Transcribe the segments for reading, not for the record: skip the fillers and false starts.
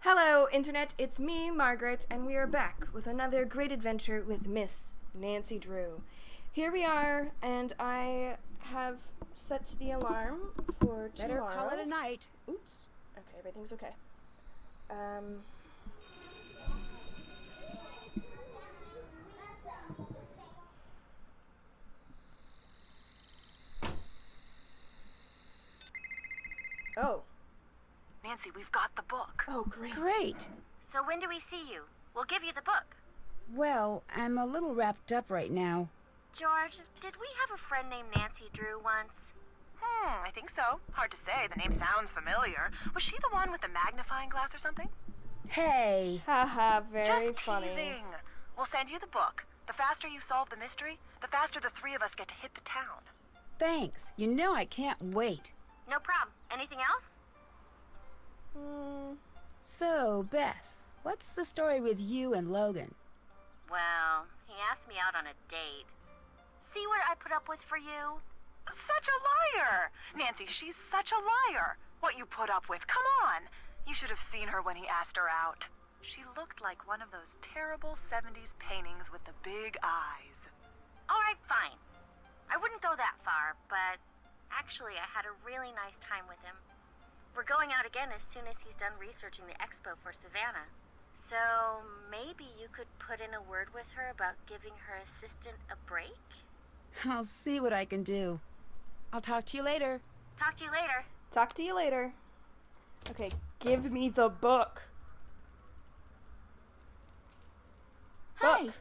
Hello, Internet. It's me, Margaret, and we are back with another great adventure with Miss Nancy Drew. Here we are, and I have set the alarm for tomorrow. Better call it a night. Oops. Okay, everything's okay. Oh. Nancy, we've got the book. Oh, great. Great. So when do we see you? We'll give you the book. Well, I'm a little wrapped up right now. George, did we have a friend named Nancy Drew once? I think so. Hard to say. The name sounds familiar. Was she the one with the magnifying glass or something? Hey. Haha, very Just funny. teasing. We'll send you the book. The faster you solve the mystery, the faster the three of us get to hit the town. Thanks. You know I can't wait. No problem. Anything else? So, Bess, what's the story with you and Logan? Well, he asked me out on a date. See what I put up with for you? Such a liar! Nancy, she's such a liar. What you put up with, come on! You should have seen her when he asked her out. She looked like one of those terrible 70s paintings with the big eyes. All right, fine. I wouldn't go that far, but actually I had a really nice time with him. We're going out again as soon as he's done researching the expo for Savannah. So maybe you could put in a word with her about giving her assistant a break? I'll see what I can do. I'll talk to you later. Talk to you later. Talk to you later. Okay, give me the book. Hi. Book.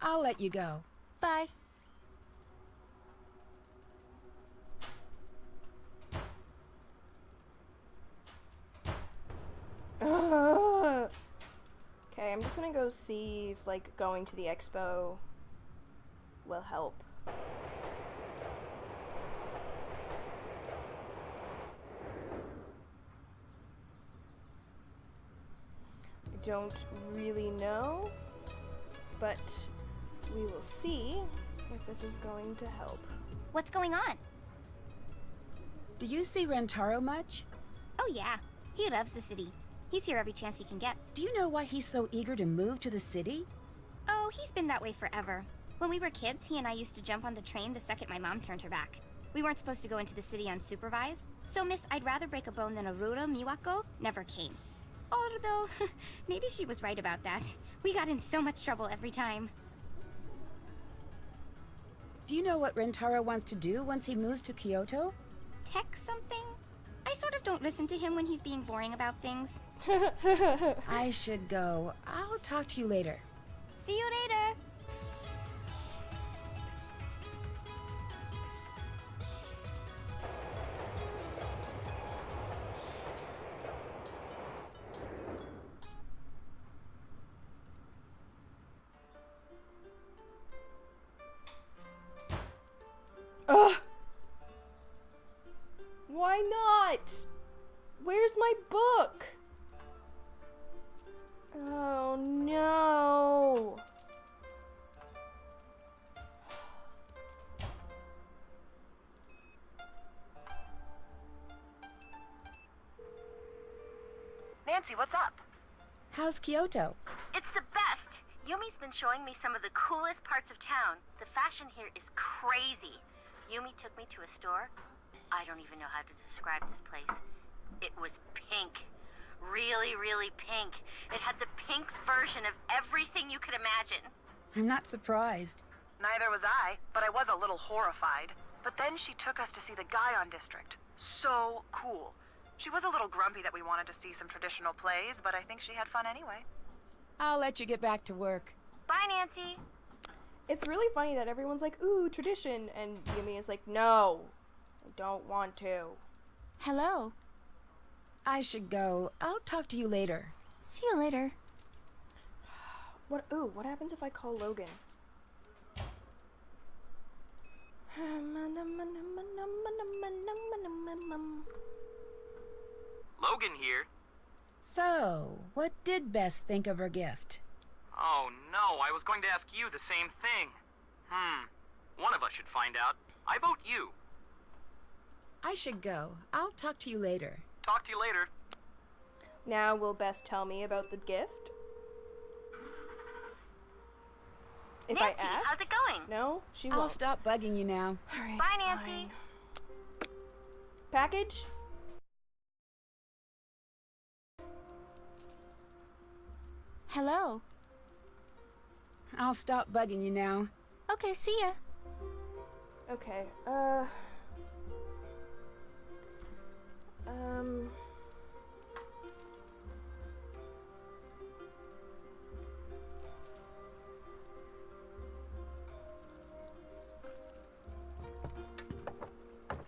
I'll let you go. Bye. Ugh. Okay, I'm just gonna go see if, like, going to the expo will help. I don't really know, but we will see if this is going to help. What's going on? Do you see Rentaro much? Oh yeah, he loves the city. He's here every chance he can get. Do you know why he's so eager to move to the city? Oh, he's been that way forever. When we were kids, he and I used to jump on the train the second my mom turned her back. We weren't supposed to go into the city unsupervised, so Miss I'd rather break a bone than Arura Miwako never came. Although, maybe she was right about that. We got in so much trouble every time. Do you know what Rentaro wants to do once he moves to Kyoto? Tech something? I sort of don't listen to him when he's being boring about things. I should go. I'll talk to you later. See you later! Ugh! Why not? Where's my book? Oh no! Nancy, what's up? How's Kyoto? It's the best. Yumi's been showing me some of the coolest parts of town. The fashion here is crazy. Yumi took me to a store. I don't even know how to describe this place. It was pink. Really, really pink. It had the pink version of everything you could imagine. I'm not surprised. Neither was I, but I was a little horrified. But then she took us to see the Guion District. So cool. She was a little grumpy that we wanted to see some traditional plays, but I think she had fun anyway. I'll let you get back to work. Bye, Nancy. It's really funny that everyone's like, ooh, tradition, and Yumi is like, no, I don't want to. Hello. I should go. I'll talk to you later. See you later. What happens if I call Logan? Logan here. So, what did Bess think of her gift? Oh no, I was going to ask you the same thing. One of us should find out. I vote you. I should go. I'll talk to you later. Talk to you later. Now will Bess tell me about the gift? If Nancy, I ask? how's it going? No, she I'll won't. stop bugging you now. All right, Bye, Nancy. fine. Package? Hello. I'll stop bugging you now. Okay, see ya. Okay,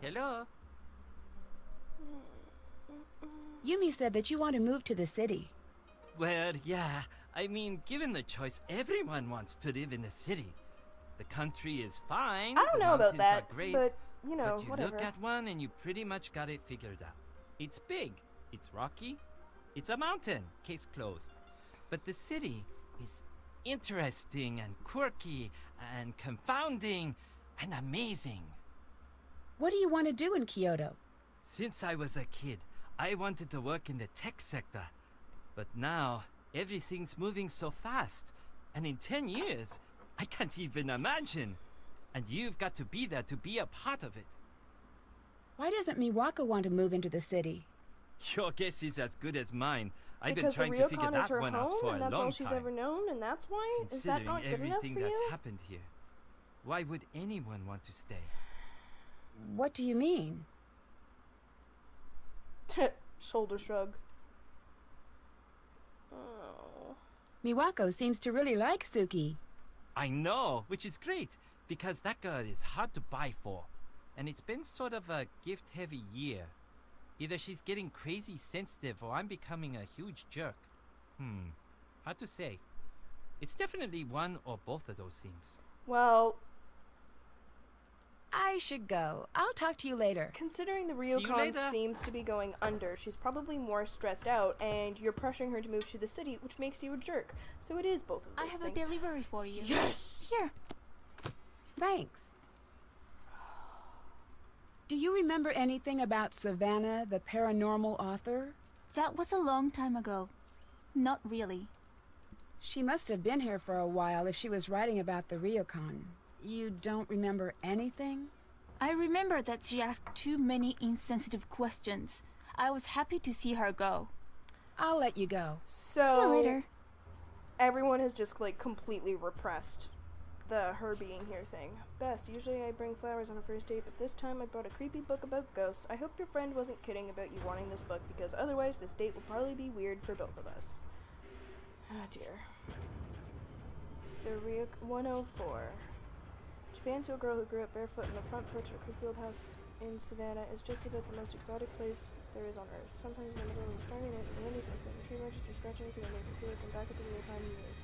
Hello? Yumi said that you want to move to the city. Well, yeah. I mean, given the choice, everyone wants to live in the city. The country is fine. I don't the know about mountains that, are great, but, you know, but you whatever. look at one and you pretty much got it figured out. It's big. It's rocky. It's a mountain. Case closed. But the city is interesting and quirky and confounding and amazing. What do you want to do in Kyoto? Since I was a kid, I wanted to work in the tech sector. But now, everything's moving so fast. And in 10 years, I can't even imagine. And you've got to be there to be a part of it. Why doesn't Miwako want to move into the city? Your guess is as good as mine. I've been because trying the to figure Ryokan is that her one out home, for and a that's long all she's time. ever known, and that's why? Is that Considering not good enough everything for that's you? happened here, why would anyone want to stay? What do you mean? Shoulder shrug. Oh. Miwako seems to really like Suki. I know, which is great, because that girl is hard to buy for. And it's been sort of a gift-heavy year. Either she's getting crazy sensitive or I'm becoming a huge jerk. Hard to say. It's definitely one or both of those things. Well, I should go. I'll talk to you later. considering the you Ryokan later. seems to be going under, she's probably more stressed out, and you're pressuring her to move to the city, which makes you a jerk. So it is both of those I have things. a delivery for you. Yes! Here. Thanks. Do you remember anything about Savannah, the paranormal author? That was a long time ago. Not really. She must have been here for a while if she was writing about the Ryokan. You don't remember anything? I remember that she asked too many insensitive questions. I was happy to see her go. I'll let you go. So, See you later. everyone has just, like, completely repressed the her being here thing. Bess, usually I bring flowers on a first date, but this time I brought a creepy book about ghosts. I hope your friend wasn't kidding about you wanting this book, because otherwise this date will probably be weird for both of us. Ah, dear. The Rio 104. Japan to a girl who grew up barefoot in the front porch of a creaky old house in Savannah is just about the most exotic place there is on earth. Sometimes in the middle of a stormy night, the wind is instant, the tree branches are scratching at the windows and feel like I'm back at the Ryokan moon.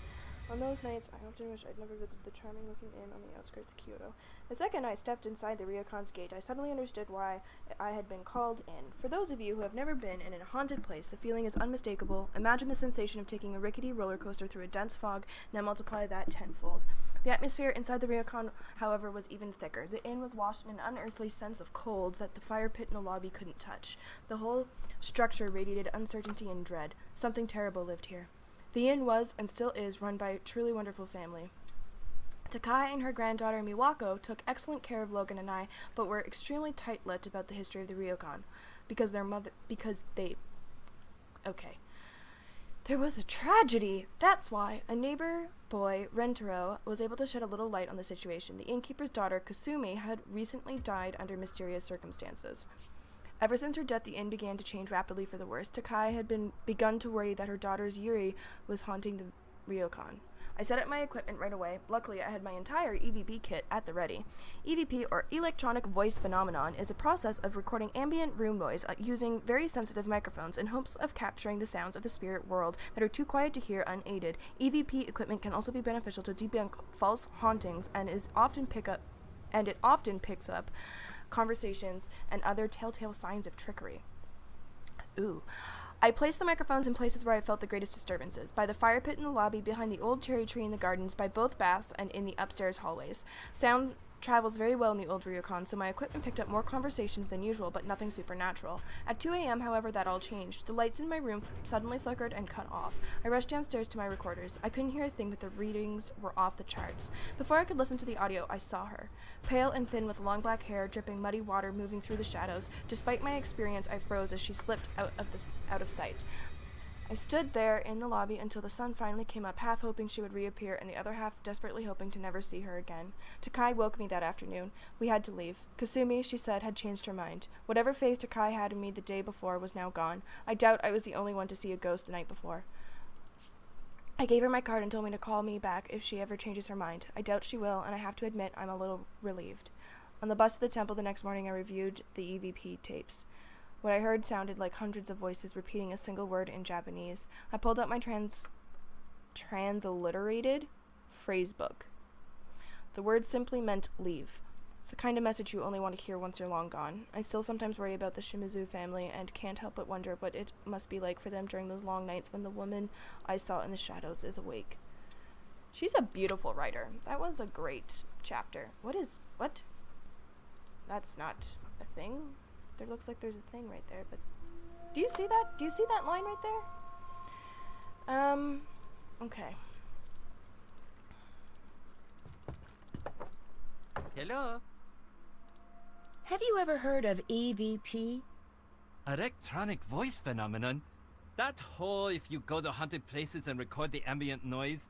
On those nights, I often wish I'd never visited the charming-looking inn on the outskirts of Kyoto. The second I stepped inside the Ryokan's gate, I suddenly understood why I had been called in. For those of you who have never been in a haunted place, the feeling is unmistakable. Imagine the sensation of taking a rickety roller coaster through a dense fog, now multiply that tenfold. The atmosphere inside the Ryokan, however, was even thicker. The inn was washed in an unearthly sense of cold that the fire pit in the lobby couldn't touch. The whole structure radiated uncertainty and dread. Something terrible lived here. The inn was, and still is, run by a truly wonderful family. Takai and her granddaughter Miwako took excellent care of Logan and I, but were extremely tight-lipped about the history of the Ryokan, okay. There was a tragedy! That's why a neighbor boy, Rentaro, was able to shed a little light on the situation. The innkeeper's daughter, Kasumi, had recently died under mysterious circumstances. Ever since her death, the inn began to change rapidly for the worse. Takai had begun to worry that her daughter's Yuri was haunting the Ryokan. I set up my equipment right away. Luckily, I had my entire EVP kit at the ready. EVP, or Electronic Voice Phenomenon, is a process of recording ambient room noise using very sensitive microphones in hopes of capturing the sounds of the spirit world that are too quiet to hear unaided. EVP equipment can also be beneficial to debunk false hauntings and it often picks up conversations and other telltale signs of trickery. Ooh. I placed the microphones in places where I felt the greatest disturbances. By the fire pit in the lobby, behind the old cherry tree in the gardens, by both baths, and in the upstairs hallways. Sound travels very well in the old Ryukon, so my equipment picked up more conversations than usual, but nothing supernatural. At 2 a.m., however, that all changed. The lights in my room suddenly flickered and cut off. I rushed downstairs to my recorders. I couldn't hear a thing, but the readings were off the charts. Before I could listen to the audio, I saw her. Pale and thin with long black hair, dripping muddy water moving through the shadows. Despite my experience, I froze as she slipped out of sight. I stood there in the lobby until the sun finally came up, half hoping she would reappear and the other half desperately hoping to never see her again. Takai woke me that afternoon. We had to leave. Kasumi, she said, had changed her mind. Whatever faith Takai had in me the day before was now gone. I doubt I was the only one to see a ghost the night before. I gave her my card and told me to call me back if she ever changes her mind. I doubt she will, and I have to admit I'm a little relieved. On the bus to the temple the next morning, I reviewed the EVP tapes. What I heard sounded like hundreds of voices repeating a single word in Japanese. I pulled out my transliterated phrase book. The word simply meant leave. It's the kind of message you only want to hear once you're long gone. I still sometimes worry about the Shimizu family and can't help but wonder what it must be like for them during those long nights when the woman I saw in the shadows is awake. She's a beautiful writer. That was a great chapter. What? That's not a thing? There looks like there's a thing right there, but do you see that? Do you see that line right there? Okay. Hello? Have you ever heard of EVP? Electronic voice phenomenon? That whole if you go to haunted places and record the ambient noise,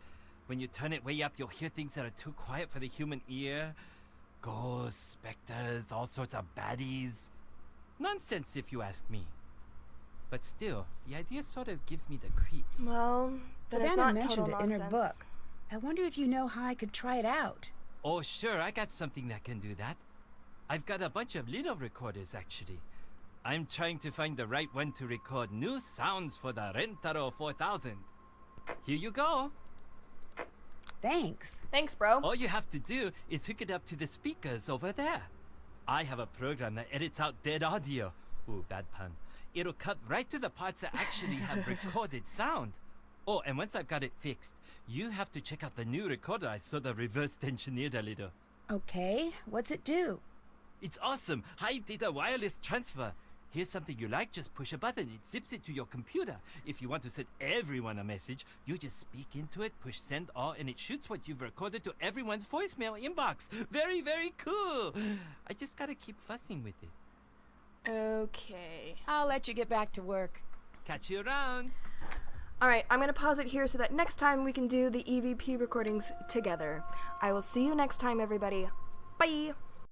when you turn it way up you'll hear things that are too quiet for the human ear? Ghosts, specters, all sorts of baddies. Nonsense if you ask me. But still, the idea sort of gives me the creeps. Well, then it's Savannah not mentioned total it in her nonsense. book. I wonder if you know how I could try it out. Oh sure, I got something that can do that. I've got a bunch of little recorders actually. I'm trying to find the right one to record new sounds for the Rentaro 4000. Here you go. Thanks. Thanks, bro. All you have to do is hook it up to the speakers over there. I have a program that edits out dead audio. Ooh, bad pun. It'll cut right to the parts that actually have recorded sound. Oh, and once I've got it fixed, you have to check out the new recorder I sort of reverse engineered a little. Okay, what's it do? It's awesome. High data wireless transfer. Here's something you like, just push a button. It zips it to your computer. If you want to send everyone a message, you just speak into it, push send all, and it shoots what you've recorded to everyone's voicemail inbox. Very, very cool. I just gotta keep fussing with it. Okay. I'll let you get back to work. Catch you around. Alright, I'm gonna pause it here so that next time we can do the EVP recordings together. I will see you next time, everybody. Bye!